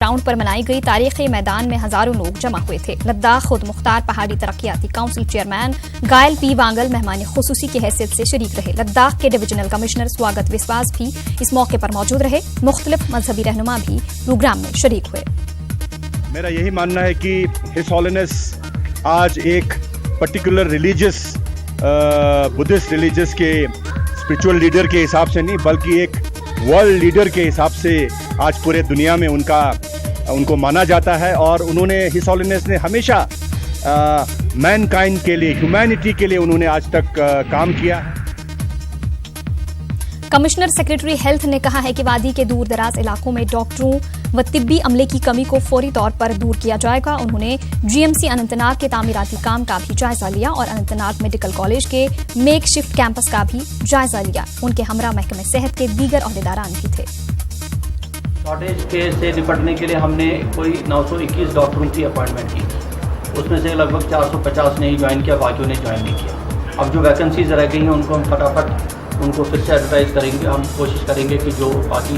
Ground पर मनाई गई तारीखी मैदान में हजारों लोग जमा हुए थे। लद्दाख खुद मुख्तार पहाड़ी तरक्याती काउंसिल चेयरमैन गायल पी वांगल मेहमान खुसूसी की हैसियत से शरीक रहे। लद्दाख के डिविजनल कमिश्नर स्वागत विश्वास भी इस मौके पर मौजूद रहे। मुख्तलिफ मजहबी रहनुमा भी प्रोग्राम में शरीक हुए। मेरा यही मानना है कि हिज हॉलीनेस आज एक पर्टिकुलर रिलीजियस बुद्धिस्ट रिलीजियस के स्पिरिचुअल लीडर के हिसाब से नहीं, बल्कि एक वर्ल्ड लीडर के हिसाब से आज पूरे दुनिया में उनको माना जाता है। और उन्होंने हिज हॉलीनेस ने हमेशा मैनकाइंड के लिए, ह्यूमैनिटी के लिए उन्होंने आज तक काम किया। कमिश्नर सेक्रेटरी हेल्थ ने कहा है कि वादी के दूर दराज इलाकों में डॉक्टरों व तिब्बी अमले की कमी को फौरी तौर पर दूर किया जाएगा। उन्होंने जीएमसी अनंतनाग के तामीराती काम का भी जायजा लिया और अनंतनाग मेडिकल कॉलेज के मेक शिफ्ट कैंपस का भी जायजा लिया। उनके हमरा महकमे सेहत के दीगर अहदेदारान भी थे। शॉर्टेज के से निपटने के लिए हमने कोई 921 डॉक्टरों की अपॉइंटमेंट की, उसमें से लगभग 450 ने ही ज्वाइन किया, बाकियों ने ज्वाइन नहीं किया। अब जो वैकेंसीज रह गई हैं उनको हम फटाफट उनको फिर से एडवर्टाइज करेंगे। हम कोशिश करेंगे कि जो बाकी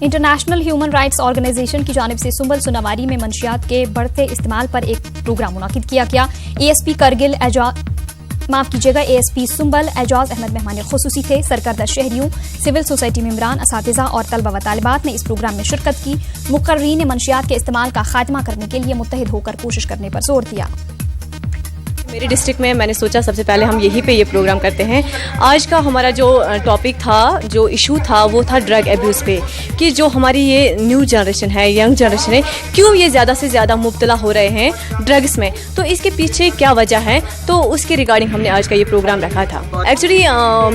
इंटरनेशनल ह्यूमन राइट्स ऑर्गेनाइजेशन की जानिब से सुंबल सुनावारी में मंशियात के बढ़ते इस्तेमाल पर एक प्रोग्राम मुनाकिद किया गया। एएसपी करगिल एएसपी सुंबल एजाज अहमद मेहमान खुसूसी थे। सरकर्दा शहरियों, सिविल सोसाइटी मेंबरान, असातिज़ा और तलबा व तालिबात ने इस प्रोग्राम में शिरकत की। मुकर्रीन ने मंशियात के इस्तेमाल का खात्मा करने के लिए मुत्तहिद होकर कोशिश करने पर जोर दिया। मेरे डिस्ट्रिक्ट में मैंने सोचा सबसे पहले हम यहीं पे ये प्रोग्राम करते हैं। आज का हमारा जो टॉपिक था, जो इशू था, वो था ड्रग एब्यूज़ पे, कि जो हमारी ये न्यू जनरेशन है, यंग जनरेशन है, क्यों ये ज़्यादा से ज़्यादा मुब्तला हो रहे हैं ड्रग्स में, तो इसके पीछे क्या वजह है, तो उसके रिगार्डिंग हमने आज का ये प्रोग्राम रखा था। एक्चुअली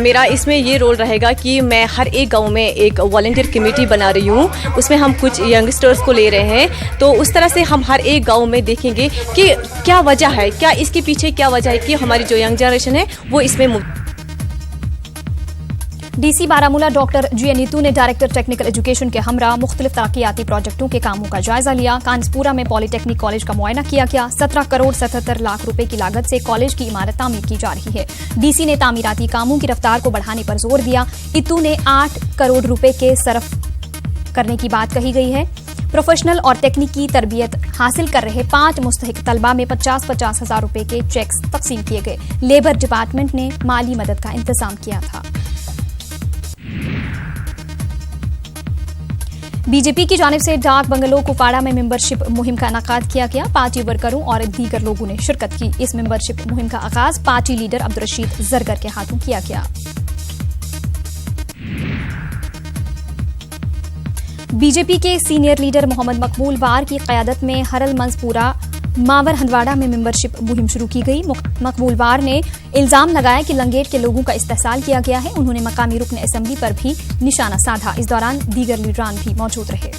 मेरा इसमें ये रोल रहेगा कि मैं हर एक गाँव में एक वॉलंटियर कमेटी बना रही हूँ, उसमें हम कुछ यंगस्टर्स को ले रहे हैं। तो उस तरह से हम हर एक गाँव में देखेंगे कि क्या वजह है, क्या इसके पीछे क्या वजह है कि हमारी जो यंग जनरेशन है वो इसमें। डीसी बारामूला डॉक्टर जी नीतू ने डायरेक्टर टेक्निकल एजुकेशन के हमरा मुख्तलिफ तरक्याती प्रोजेक्टों के कामों का जायजा लिया। कानसपुरा में पॉलिटेक्निक कॉलेज का मुआयना किया गया। 17 करोड़ 77 लाख रुपए की लागत से कॉलेज की इमारत तामीर की जा रही है। डीसी ने तामीराती कामों की रफ्तार को बढ़ाने पर जोर दिया। इतू ने 8 करोड़ रुपए के सरफ करने की बात कही गई है। प्रोफेशनल और टेक्निकी तरबियत हासिल कर रहे 5 मुस्तहिक तलबा में 50-50 हजार रुपए के चेक्स तकसीम किए गए। लेबर डिपार्टमेंट ने माली मदद का इंतजाम किया था। बीजेपी की जानिब से डाक बंगलो कुपवाड़ा में मेंबरशिप मुहिम का इनेकाद किया गया। पार्टी वर्करों और दीगर लोगों ने शिरकत की। इस मेंबरशिप मुहिम का आगाज पार्टी लीडर अब्दुल-रशीद जरगर के हाथों किया गया। बीजेपी के सीनियर लीडर मोहम्मद मकबूल वार की क़यादत में हरल मंजपुरा मावर हंदवाड़ा में मेंबरशिप मुहिम शुरू की गई। मकबूल वार ने इल्जाम लगाया कि लंगेट के लोगों का इस्तेहसाल किया गया है। उन्होंने मकामी रुकन असेंबली पर भी निशाना साधा। इस दौरान दीगर लीडरान भी मौजूद रहे।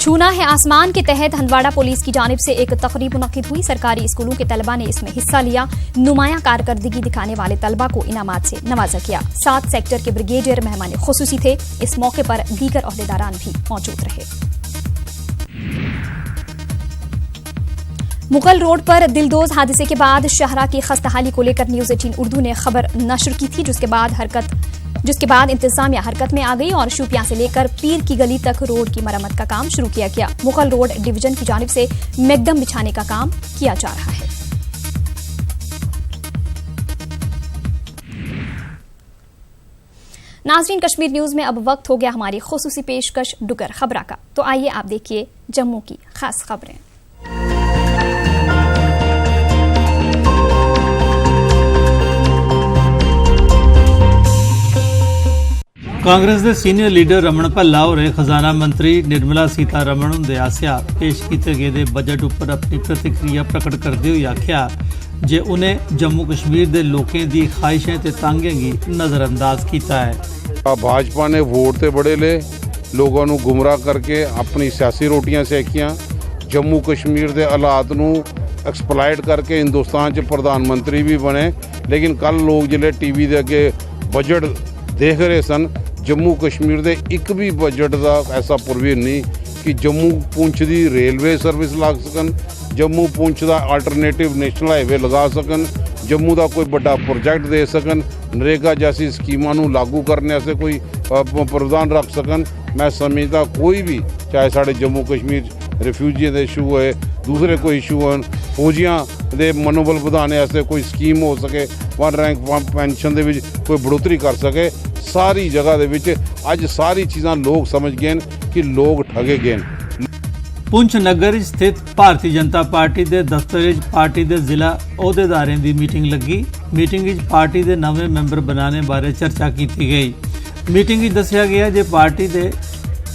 छूना है आसमान के तहत हंदवाड़ा पुलिस की जानिब से एक तकरीब मुनक्किद हुई। सरकारी स्कूलों के तलबा ने इसमें हिस्सा लिया। नुमाया कारकर्दगी दिखाने वाले तलबा को इनामात से नवाजा गया। 7 सेक्टर के ब्रिगेडियर मेहमान खुसूसी थे। इस मौके पर दीगर अहदेदारान भी मौजूद रहे। मुगल रोड पर दिलदोज हादसे के बाद शाहरा की खस्ताहाली को लेकर न्यूज़ 18 उर्दू ने खबर नशर की थी, जिसके बाद इंतजामिया हरकत में आ गई और शूपियां से लेकर पीर की गली तक रोड की मरम्मत का काम शुरू किया गया। मुगल रोड डिवीजन की जानिब से मैकडम बिछाने का काम किया जा रहा है। नाज़रीन, कश्मीर न्यूज में अब वक्त हो गया हमारी खुसूसी पेशकश डुगर खबरा का। तो आइए आप देखिए जम्मू की खास खबरें। कांग्रेस के सीनियर लीडर रमन भल्ला और खजाना मंत्री निर्मला सीतारमण हुंदे आसिया पेश किए गए बजट उपर अपनी प्रतिक्रिया प्रकट करते हुए आख्या जे उन्हें जम्मू कश्मीर के लोगों की ख्वाहिशें ते तांगें गी नज़रअंदाज किया है। भाजपा ने वोट ते बड़े ले लोगों को गुमराह करके अपनी सियासी रोटियां सेकियां। जम्मू कश्मीर के हालात नूं एक्सप्लाइट करके हिंदुस्तान च प्रधानमंत्री भी बने। लेकिन कल लोग जिले टीवी के अगे बजट देख रहे सन, जम्मू कश्मीर के एक भी बजट का ऐसा प्रोविजन नहीं कि जम्मू पुंछ की रेलवे सर्विस ला सकन, जम्मू पुंछ का आल्टरनेटिव नेशनल हाईवे लगा सकन, जम्मू का कोई बड़ा प्रोजेक्ट दे सकन। नरेगा जैसी स्कीमां नूं लागू करने वास्ते कोई प्रावधान रख सकन। मैं समझदा कोई भी चाहे साढ़े जम्मू कश्मीर रिफ्यूजियें दे इशू होए, दूसरे कोई इशू होन, फौजियां दे मनोबल वधाने वास्ते कोई स्कीम हो सके, वन रैंक पेंशन दे विच कोई बढ़ोतरी कर सके, सारी जगह दे विच अज सारी चीज़ां लोग समझ गए कि लोग ठगे गए। पुंछ नगर स्थित भारतीय जनता पार्टी के दफ्तर पार्टी के जिला अहुदेदारें की मीटिंग लगी। मीटिंग पार्टी के नवे मैंबर बनाने बारे चर्चा की गई। मीटिंग दसिया गया जे पार्टी के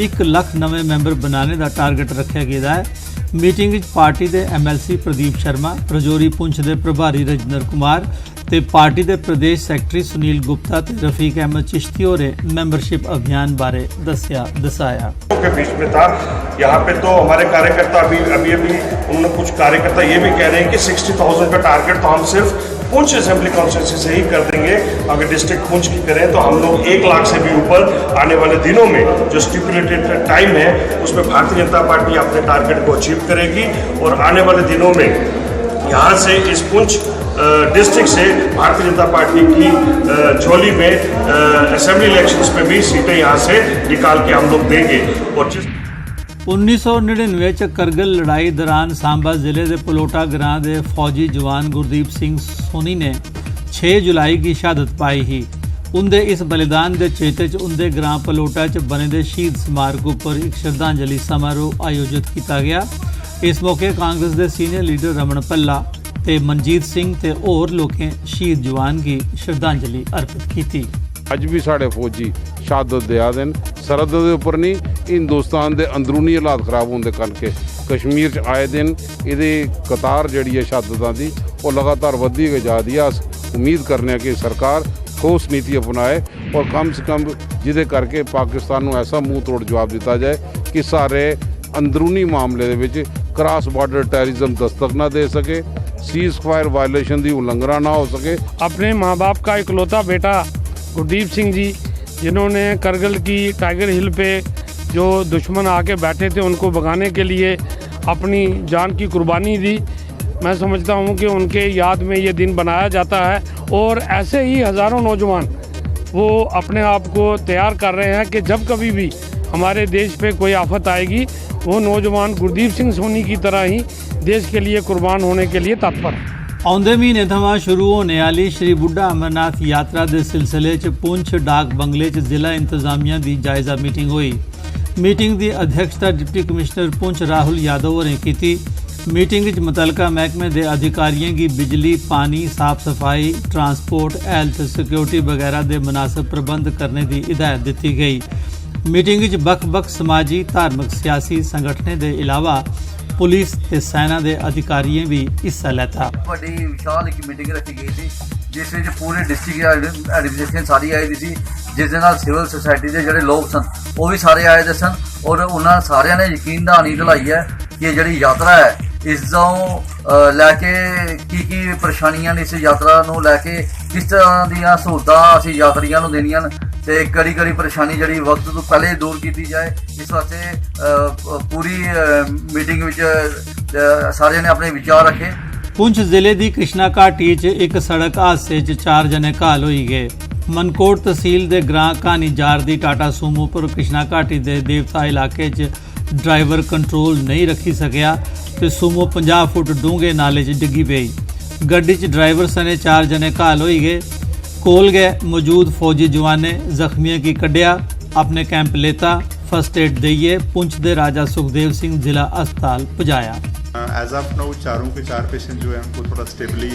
1 लाख नवे मैंबर बनाने का टारगेट रखा गया है। मीटिंग पार्टी के MLC प्रदीप शर्मा, रजौरी पुंछ के प्रभारी रजिंदर कुमार ते पार्टी के प्रदेश सैकटरी सुनील गुप्ता ते रफीक अहमद चिश्ती होरे मैंबरशिप अभियान बारे दसाया। के बीच में था यहाँ पे तो हमारे कार्यकर्ता अभी उन्होंने कुछ कार्यकर्ता ये भी कह रहे हैं कि 60,000 का टारगेट तो हम सिर्फ पुंछ असेंबली कॉन्स्टिट्यूंसी से ही कर देंगे। अगर डिस्ट्रिक्ट पुंछ की करें तो हम लोग 1 लाख से भी ऊपर आने वाले दिनों में जो स्टिपुलेटेड टाइम है उसमें भारतीय जनता पार्टी अपने टारगेट को अचीव करेगी और आने वाले दिनों में यहाँ से इस पुंछ डिस्ट्रिक्ट से भारतीय जनता पार्टी की झोली में असेंबली इलेक्शंस में भी सीटें यहाँ से निकाल के हम लोग देंगे। और 1999 च करगिल लड़ाई दौरान सांबा जिले के पलोटा ग्रां के फौजी जवान गुरदीप सिंह सोनी ने 6 जुलाई की शहादत पाई ही। उनके इस बलिदान के चेते च उनके ग्रां पलोटा च बने दे शहीद स्मारक पर एक श्रद्धांजलि समारोह आयोजित किया गया। इस मौके कांग्रेस के सीनियर लीडर रमन भल्ला ते मनजीत सिंह ते होर लोकें शहीद जवान की श्रद्धांजलि अर्पित की। अज भी साढ़े फौजी शहादत दिया दिन सरहद के उपर नहीं, हिंदुस्तान के अंदरूनी हालात खराब होने करके कश्मीर च आए दिन ये कतार जी है शहादतों की वो लगातार वधी गई जा रही है। अस उम्मीद करने कि सरकार ठोस नीति अपनाए और कम से कम जिदे करके पाकिस्तान को ऐसा मुँह तोड़ जवाब दिता जाए कि सारे अंदरूनी मामले के क्रॉस बॉर्डर टेररिज्म दस्तक ना दे सके, सीज फायर वायलेशन की उल्लंघना ना हो सके। अपने माँ बाप का इकलौता बेटा गुरदीप सिंह जी जिन्होंने करगिल की टाइगर हिल पे जो दुश्मन आके बैठे थे उनको भगाने के लिए अपनी जान की कुर्बानी दी, मैं समझता हूँ कि उनके याद में ये दिन बनाया जाता है। और ऐसे ही हज़ारों नौजवान वो अपने आप को तैयार कर रहे हैं कि जब कभी भी हमारे देश पे कोई आफत आएगी वो नौजवान गुरदीप सिंह सोनी की तरह ही देश के लिए कुर्बान होने के लिए तत्पर है। आउंदे महीने थमां शुरू होने वाली श्री बुढ़ा अमरनाथ यात्रा के सिलसिले च पुंछ डाक बंगले च जिला इंतजामिया की जायजा मीटिंग हुई। मीटिंग की अध्यक्षता डिप्टी कमिश्नर पुंछ राहुल यादव होरें की। मीटिंग च मुतलका महकमे के अधिकारियों की बिजली, पानी, साफ सफाई, ट्रांसपोर्ट, हेल्थ, सिक्योरिटी वगैरह के मुनासिब प्रबंध करने की हिदायत दी गई। मीटिंग च बख-बख समाजी, धार्मिक, सियासी संगठनों के अलावा पुलिस ते सेना के अधिकारियों भी हिस्सा लेता। बड़ी विशाल एक मीटिंग रखी गई थी जिस विच पूरे डिस्ट्रिक्ट एडमिनिस्ट्रेशन सारी आई दी सी, जिस दे नाल सिविल सोसाइटी के जिहड़े लोग सन वो भी सारे आए दे सन और उन्होंने सारिਆਂ ने यकीन दहानी दिलाई है कि जिहड़ी यात्रा है इसों लैके की परेशानियां ने इस यात्रा नूं लैके किस तरह दीयां सहूलतां असीं यात्रियां नूं देनियां ते कड़ी परेशानी जिहड़ी वक्त तो पहले दूर की जाए। इस वास्ते पूरी मीटिंग विच सारे ने अपने विचार रखे। पुंछ जिले की कृष्णा घाटी च एक सड़क हादसे च 4 जने घायल होई गए। मनकोट तहसील के ग्रां कहानी जार दी टाटा सूमो पर कृष्णा घाटी के देवता इलाके च ड्राइवर कंट्रोल नहीं रखी सकिया ते सूमो 50 फुट डूंगे नाले च डिग्गी पई। गड्डी च ड्राइवर सने 4 जने घायल होई गए। कोल गए मौजूद फौजी जवान ने जख्मियों की कढ़िया, अपने कैंप लेता, फर्स्ट एड दिए पुंछ दे राजा सुखदेव सिंह जिला अस्पताल पहुंचाया। एज ऑफ नाउ चारों के 4 पेशेंट जो है उनको थोड़ा स्टेबली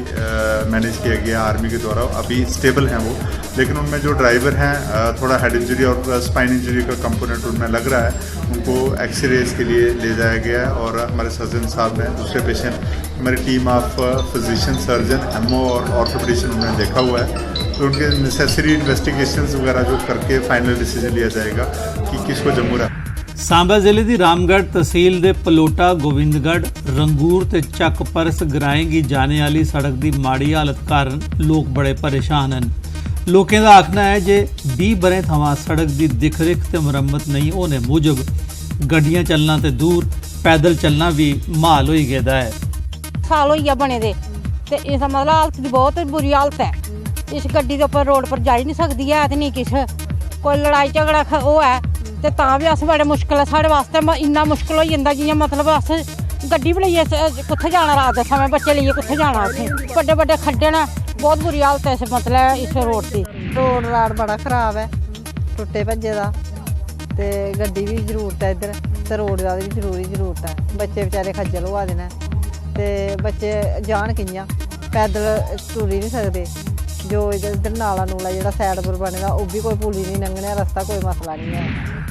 मैनेज किया गया आर्मी के द्वारा, अभी स्टेबल हैं वो। लेकिन उनमें जो ड्राइवर हैं थोड़ा हेड इंजरी और स्पाइन इंजरी का कंपोनेंट उनमें लग रहा है, उनको एक्सरेज के लिए ले जाया गया है। और हमारे सर्जन साहब हैं, दूसरे पेशेंट हमारी team of physician, surgeon, MO और ऑर्थोपेडिशियन उन्होंने देखा हुआ है, तो उनके नेसेसरी इन्वेस्टिगेशंस वगैरह जो करके फाइनल डिसीजन लिया जाएगा कि किसको जम्मू रहा। सांबा जिले की रामगढ़ तहसील के पलोटा, गोविंदगढ़, रंगूर ते चक परस ग्राएं की जाने वाली सड़क की माड़ी हालत कारण लोग बड़े परेशान हैं। लोगों का आखना है जे 20 बरें थमां सड़क की दिख रिख ते मुरम्मत नहीं होने मूजब गड्डियां चलना ते दूर पैदल चलना भी महाल हो गया है। साल हो गया बने दे ते इस मतलब हालत की बहुत बुरी हालत है इस गड्डी दे उप्पर रोड पर जाई नहीं सकदी है ते नहीं किश कोई लड़ाई झगड़ा ओह् है ते तां बी अस बड़े मुश्कल है साढ़े वास्ते इन्ना मुश्कल होई जंदा जियां मतलब अस गड्डी बी लेइयै कुत्थै जाना रात दे समय बच्चे लेइयै कुत्थै जाना असें बड्डे बड्डे खड्डे न बहुत बुरी हालत है इस मतलब इस रोड दी रोड राड बड़ा खराब है टुटे भज्जे दा ते गड्डी भी जरूरत है इधर ते रोड दा भी जरूरत है बच्चे बेचारे खज्जल होआ दे न ते बच्चे जान कि'यां पैदल टुरी नहीं सकदे जो इधर नाला नूला जेह्ड़ा साइड पर बने दा ओह् बी कोई पुली नहीं लंघने रस्ता कोई मसला नहीं है